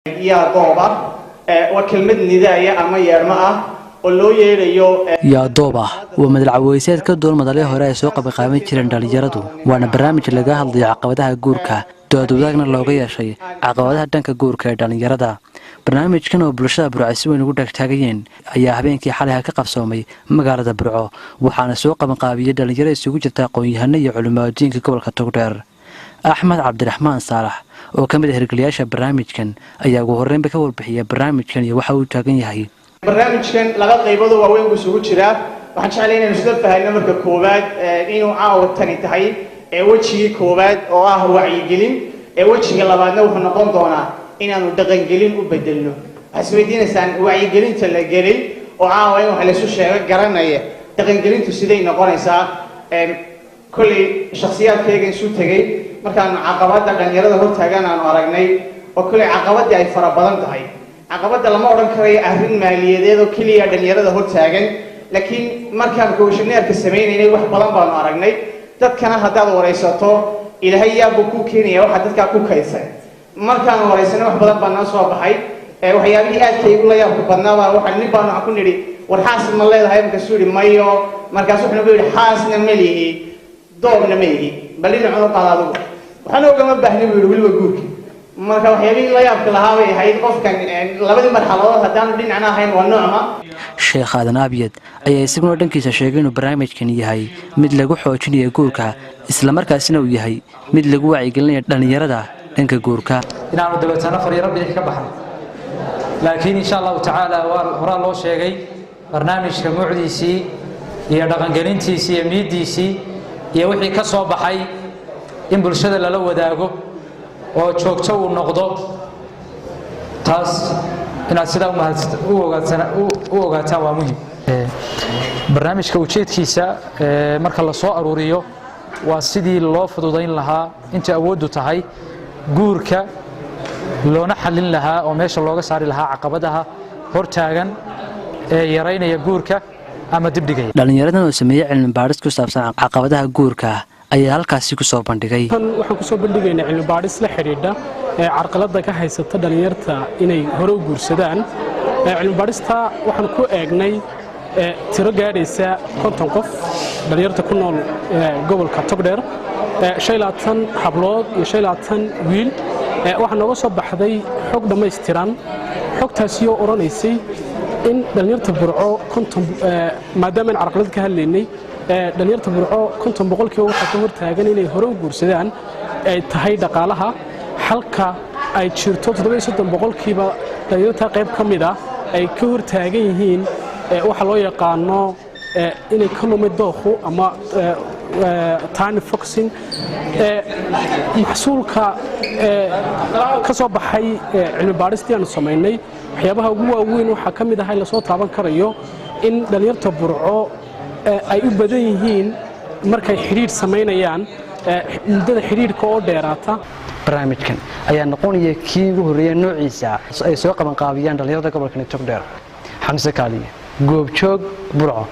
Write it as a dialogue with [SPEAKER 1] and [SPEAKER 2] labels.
[SPEAKER 1] يا دوبا وكلمة نداء أما يرمى ولو يريو
[SPEAKER 2] يا دوبا ومن العويسات كدول مدليه هراء سوق بقامة جيران داليردو وانا برنامج لغا هالضي عقبadaha guurka doodwadaagna looga yeeshay caqabadaha dhanka guurka ee dhalinyarada barnaamijkan oo bulshada Burco si weyn ugu dhagtaagayeen ayaa habeenkii xalay ka qabsoomay magaalada Burco waxaana soo qaban qaabiyay dhalinyaro isugu jirta aqoon-yahano iyo culimooyinka gobolka Togdheer Axmed Cabdiraxmaan Saalax oo kamid ah hirgeliyaasha barnaamijkan ayaa ugu horreyn ka warbixiyay barnaamijkan iyo waxa uu taagan yahay
[SPEAKER 1] barnaamijkan laga qaybado waaweyn uu isugu jira waxaan jeclahay inaan isla fahanno marka koowaad inuu caawa tani tahay wajigii koowaad oo ah wacyigelin wajiga labaadna wuxuu noqon doonaa inaanu dhaqangelin u bedelno waxaad isweydiinaysaan wacyigelinta la gelay oo caawa in wax la isu sheego garanaya dhaqangelintu siday noqonaysaa kulli shakhsiyaadkayga isu tagay markaan caqabada dhalinyarada hortaagan aanu aragnay oo kulli caqabadii ay fara badan tahay caqabada lama oran karayo arrin maaliyadeed oo kaliya dhalinyarada hortaagan laakiin markaan komishineerka sameeynay wax badan baanu aragnay dadkana hadaad wareysato ilaahay yaabo ku keenaya waxa dadka ku kaysay markaan wareysana wax badan baan soo baxay waxyaabihii aad kay ugu yaabka badnaaba waxa nin baan ku niri war xaas ma leedahay marka suuri mayo markaas wuxuu nagu yiri xaasna ma lihi doobna ma lihi bal in cunug qaado waxaan ogama baahni wiliba guurka marka waxyaabihii la yaabka lahaa way ahayd qofkan labadii marxaladood hadaan dhinacna ahayn waa noocma
[SPEAKER 2] Sheekh Aadan Abiyad ayaa isaguna dhankiisa sheegay inuu barnaamijkan yahay mid lagu xoojinayo guurka isla markaasina uu yahay mid lagu wacyigelinayo dhalinyarada dhanka guurka
[SPEAKER 3] inaanu dabeetana fariiro bixi ka baxno laakiin insha Allah ta'ala hore loo sheegay barnaamijka mucdiisi iyo dhaqangelintiisa iyo miidiisi iyo wixii ka soo baxay in bulshada lala wadaago oo joogto uu noqdo taas inaad sidaa u ogaataan waa muhiim barnaamijka ujeedkiisa marka la soo aruuriyo waa sidii loo fududayn lahaa inta awooddu tahay guurka loona xallin lahaa oo meesha looga saari lahaa caqabadaha hortaagan ee yareynaya guurka ama dibdhigaya
[SPEAKER 2] dhalinyaradan oo sameeyay cilmi baaris ku saabsan caqabadaha guurka ayaa halkaasi ku soo bandhigay
[SPEAKER 4] waxaan ku soo bandhigaynaa cilmi baaris la xiriidha carqaladda ka haysata dhalinyarta inay hore u guursadaan cilmi baarista waxaan ku eegnay tiro gaadhaysa 50 qof dhalinyarta ku nool gobolka Togdheer 25 hablood iyo 25 wiil waxaa nooga soo baxday xog dhammaystiran xogtaasi oo oranaysay in dhalinyarta Burco 50 maadaama aan carqalad ka hadlaynay dhalinyarta Burco 50% waxa ka hortaagan inay hore u guursadaan ay tahay dhaqaalaha halka ay jirto 37% dhalinyarta qayb kamid ah ay ka hortaagan yihiin waxa loo yaqaano inay ka lumid dooxu ama tiny foxing maxsuulka ka soo baxay cilmi baaristii aan sameynay waxyaabaha ugu waaweyn waxa kamid ah la soo taaban karayo in dhalinyarta Burco ay u badan yihiin markay xiriir sameynayaan muddada xiriirka oo dheeraata
[SPEAKER 2] barnaamijkan ayaa noqonaya kii ugu horeeyay noociisa ay soo qaban qaabiyaan dhalinyarada gobolka Togdheer xamse kaaliye goob joog Burco